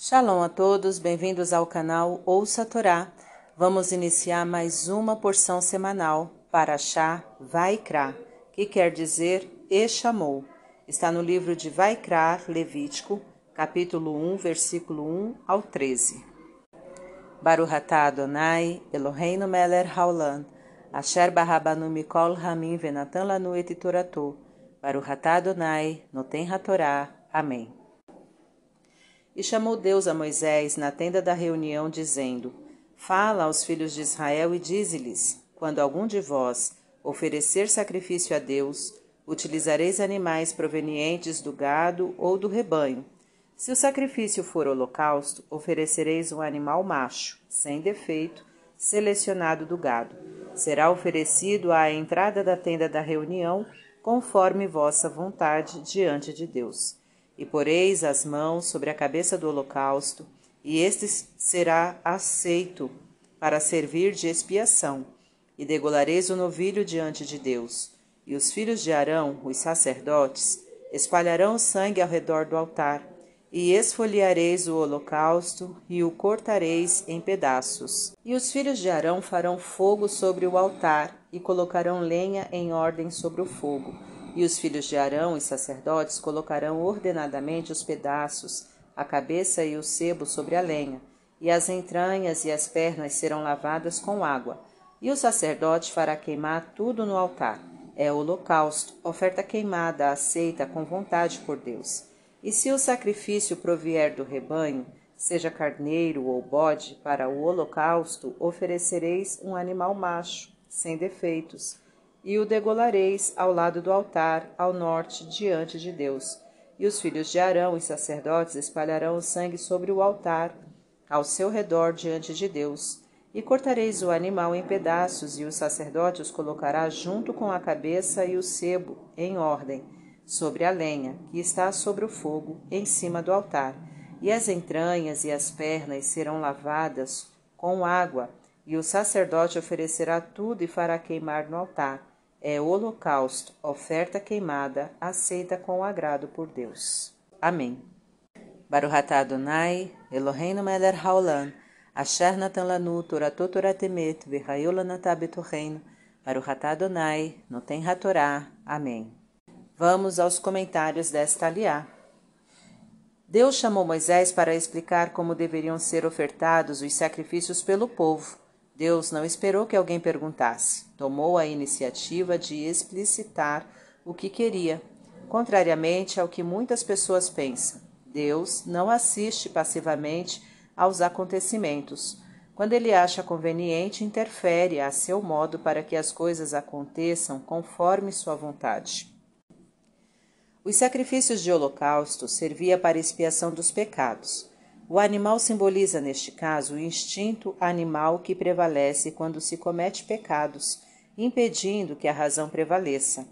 Shalom a todos, bem-vindos ao canal Ouça a Torá. Vamos iniciar mais uma porção semanal, Parashá Vaikra, que quer dizer E chamou. Está no livro de Vaikra, Levítico, capítulo 1, versículo 1 ao 13. Baruch atah Adonai, Eloheinu melech haolam, asher barabanu mikol hamim venatan lanu et torato. Baruch atah Adonai, noten hatorá. Amém. E chamou Deus a Moisés na tenda da reunião, dizendo: Fala aos filhos de Israel e dize-lhes: Quando algum de vós oferecer sacrifício a Deus, utilizareis animais provenientes do gado ou do rebanho. Se o sacrifício for holocausto, oferecereis um animal macho, sem defeito, selecionado do gado. Será oferecido à entrada da tenda da reunião, conforme vossa vontade diante de Deus. E poreis as mãos sobre a cabeça do holocausto, e este será aceito para servir de expiação. E degolareis o novilho diante de Deus. E os filhos de Arão, os sacerdotes, espalharão o sangue ao redor do altar. E esfoliareis o holocausto, e o cortareis em pedaços. E os filhos de Arão farão fogo sobre o altar, e colocarão lenha em ordem sobre o fogo. E os filhos de Arão, os sacerdotes, colocarão ordenadamente os pedaços, a cabeça e o sebo sobre a lenha, e as entranhas e as pernas serão lavadas com água. E o sacerdote fará queimar tudo no altar. É holocausto, oferta queimada, aceita com vontade por Deus. E se o sacrifício provier do rebanho, seja carneiro ou bode, para o holocausto oferecereis um animal macho, sem defeitos, e o degolareis ao lado do altar, ao norte, diante de Deus. E os filhos de Arão, os sacerdotes, espalharão o sangue sobre o altar, ao seu redor, diante de Deus. E cortareis o animal em pedaços, e o sacerdote os colocará junto com a cabeça e o sebo, em ordem, sobre a lenha, que está sobre o fogo, em cima do altar. E as entranhas e as pernas serão lavadas com água, e o sacerdote oferecerá tudo e fará queimar no altar. É holocausto, oferta queimada, aceita com agrado por Deus. Amém. Baruch atah Adonai, Eloheinu melech haolam, asher natan lanu toratot Torah temet, v'chayu lanatah betocheinu. Baruch atah Adonai, noten hatorá. Amém. Vamos aos comentários desta aliá. Deus chamou Moisés para explicar como deveriam ser ofertados os sacrifícios pelo povo. Deus não esperou que alguém perguntasse. Tomou a iniciativa de explicitar o que queria. Contrariamente ao que muitas pessoas pensam, Deus não assiste passivamente aos acontecimentos. Quando ele acha conveniente, interfere a seu modo para que as coisas aconteçam conforme sua vontade. Os sacrifícios de holocausto serviam para expiação dos pecados. O animal simboliza, neste caso, o instinto animal que prevalece quando se comete pecados, impedindo que a razão prevaleça.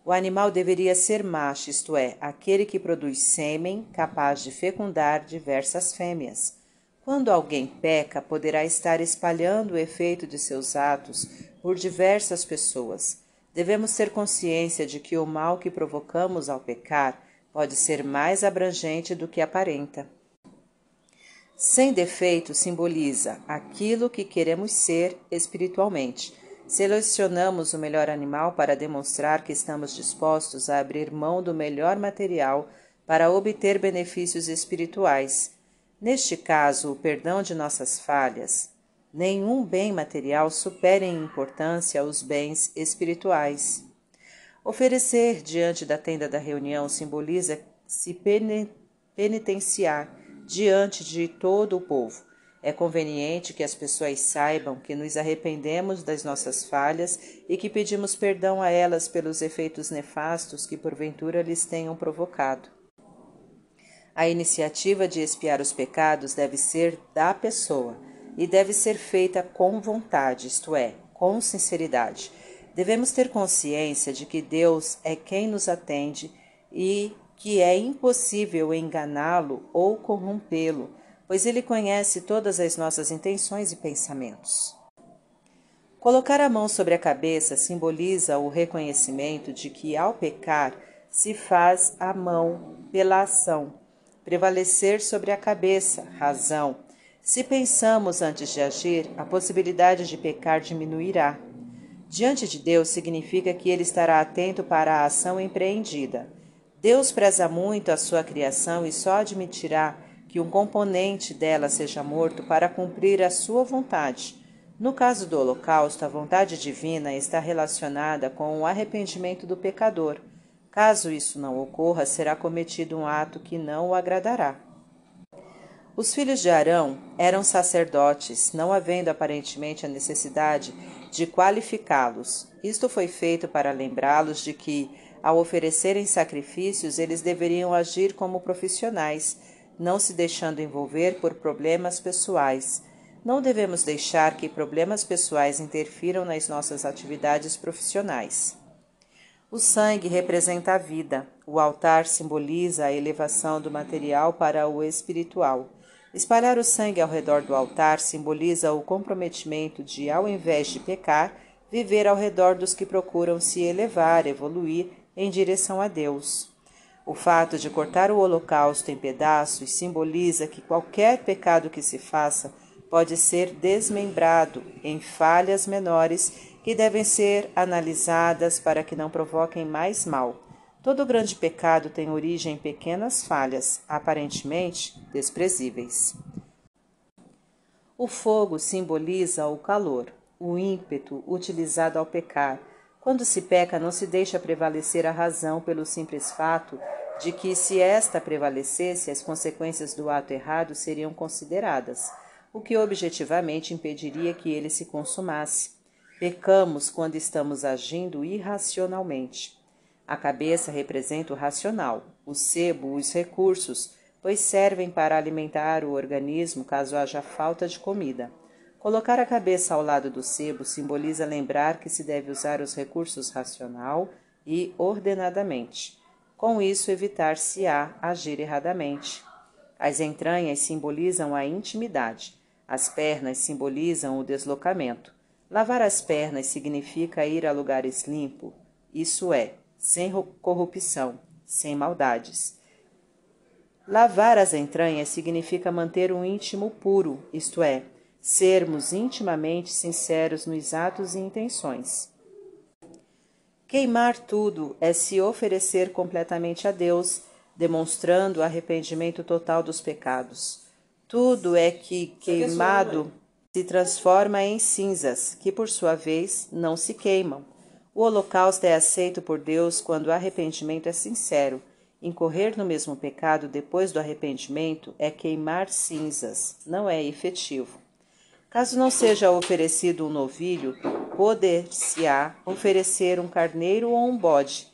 O animal deveria ser macho, isto é, aquele que produz sêmen capaz de fecundar diversas fêmeas. Quando alguém peca, poderá estar espalhando o efeito de seus atos por diversas pessoas. Devemos ter consciência de que o mal que provocamos ao pecar pode ser mais abrangente do que aparenta. Sem defeito simboliza aquilo que queremos ser espiritualmente. Selecionamos o melhor animal para demonstrar que estamos dispostos a abrir mão do melhor material para obter benefícios espirituais. Neste caso, o perdão de nossas falhas. Nenhum bem material supera em importância os bens espirituais. Oferecer diante da tenda da reunião simboliza se penitenciar diante de todo o povo. É conveniente que as pessoas saibam que nos arrependemos das nossas falhas e que pedimos perdão a elas pelos efeitos nefastos que porventura lhes tenham provocado. A iniciativa de expiar os pecados deve ser da pessoa e deve ser feita com vontade, isto é, com sinceridade. Devemos ter consciência de que Deus é quem nos atende e que é impossível enganá-lo ou corrompê-lo, pois ele conhece todas as nossas intenções e pensamentos. Colocar a mão sobre a cabeça simboliza o reconhecimento de que, ao pecar, se faz a mão pela ação. prevalecer sobre a cabeça, razão. Se pensamos antes de agir, a possibilidade de pecar diminuirá. Diante de Deus significa que ele estará atento para a ação empreendida. Deus preza muito a sua criação e só admitirá que um componente dela seja morto para cumprir a sua vontade. No caso do holocausto, a vontade divina está relacionada com o arrependimento do pecador. Caso isso não ocorra, será cometido um ato que não o agradará. Os filhos de Arão eram sacerdotes, não havendo aparentemente a necessidade de qualificá-los. Isto foi feito para lembrá-los de que, ao oferecerem sacrifícios, eles deveriam agir como profissionais, não se deixando envolver por problemas pessoais. Não devemos deixar que problemas pessoais interfiram nas nossas atividades profissionais. O sangue representa a vida. O altar simboliza a elevação do material para o espiritual. Espalhar o sangue ao redor do altar simboliza o comprometimento de, ao invés de pecar, viver ao redor dos que procuram se elevar, evoluir em direção a Deus. O fato de cortar o holocausto em pedaços simboliza que qualquer pecado que se faça pode ser desmembrado em falhas menores que devem ser analisadas para que não provoquem mais mal. Todo grande pecado tem origem em pequenas falhas, aparentemente desprezíveis. O fogo simboliza o calor, o ímpeto utilizado ao pecar. Quando se peca, não se deixa prevalecer a razão pelo simples fato de que, se esta prevalecesse, as consequências do ato errado seriam consideradas, o que objetivamente impediria que ele se consumasse. Pecamos quando estamos agindo irracionalmente. A cabeça representa o racional, o sebo, os recursos, pois servem para alimentar o organismo caso haja falta de comida. Colocar a cabeça ao lado do sebo simboliza lembrar que se deve usar os recursos racional e ordenadamente. Com isso, evitar-se-á agir erradamente. As entranhas simbolizam a intimidade. As pernas simbolizam o deslocamento. Lavar as pernas significa ir a lugares limpos, isso é, sem corrupção, sem maldades. Lavar as entranhas significa manter um íntimo puro, isto é, sermos intimamente sinceros nos atos e intenções. Queimar tudo é se oferecer completamente a Deus, demonstrando o arrependimento total dos pecados. Tudo é que, queimado, se transforma em cinzas, que por sua vez não se queimam. O holocausto é aceito por Deus quando o arrependimento é sincero. Incorrer no mesmo pecado depois do arrependimento é queimar cinzas, não é efetivo. Caso não seja oferecido um novilho, poder-se-á oferecer um carneiro ou um bode.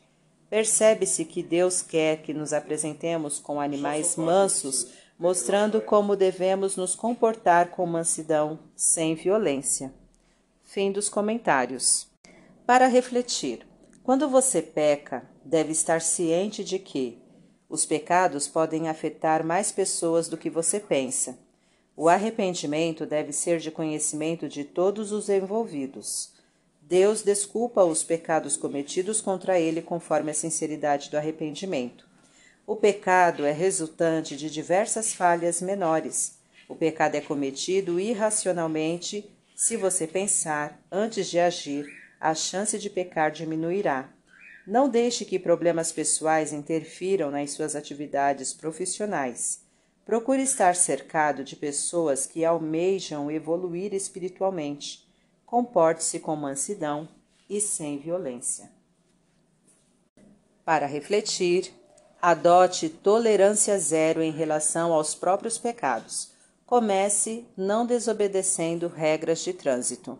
Percebe-se que Deus quer que nos apresentemos com animais mansos, mostrando como devemos nos comportar com mansidão, sem violência. Fim dos comentários. Para refletir, quando você peca, deve estar ciente de que os pecados podem afetar mais pessoas do que você pensa. O arrependimento deve ser de conhecimento de todos os envolvidos. Deus desculpa os pecados cometidos contra ele conforme a sinceridade do arrependimento. O pecado é resultante de diversas falhas menores. O pecado é cometido irracionalmente. Se você pensar antes de agir, a chance de pecar diminuirá. Não deixe que problemas pessoais interfiram nas suas atividades profissionais. Procure estar cercado de pessoas que almejam evoluir espiritualmente. Comporte-se com mansidão e sem violência. Para refletir, adote tolerância zero em relação aos próprios pecados. Comece não desobedecendo regras de trânsito.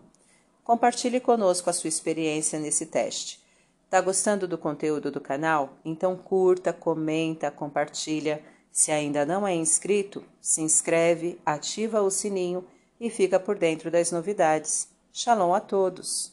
Compartilhe conosco a sua experiência nesse teste. Tá gostando do conteúdo do canal? Então curta, comenta, compartilha. Se ainda não é inscrito, se inscreve, ativa o sininho e fica por dentro das novidades. Shalom a todos!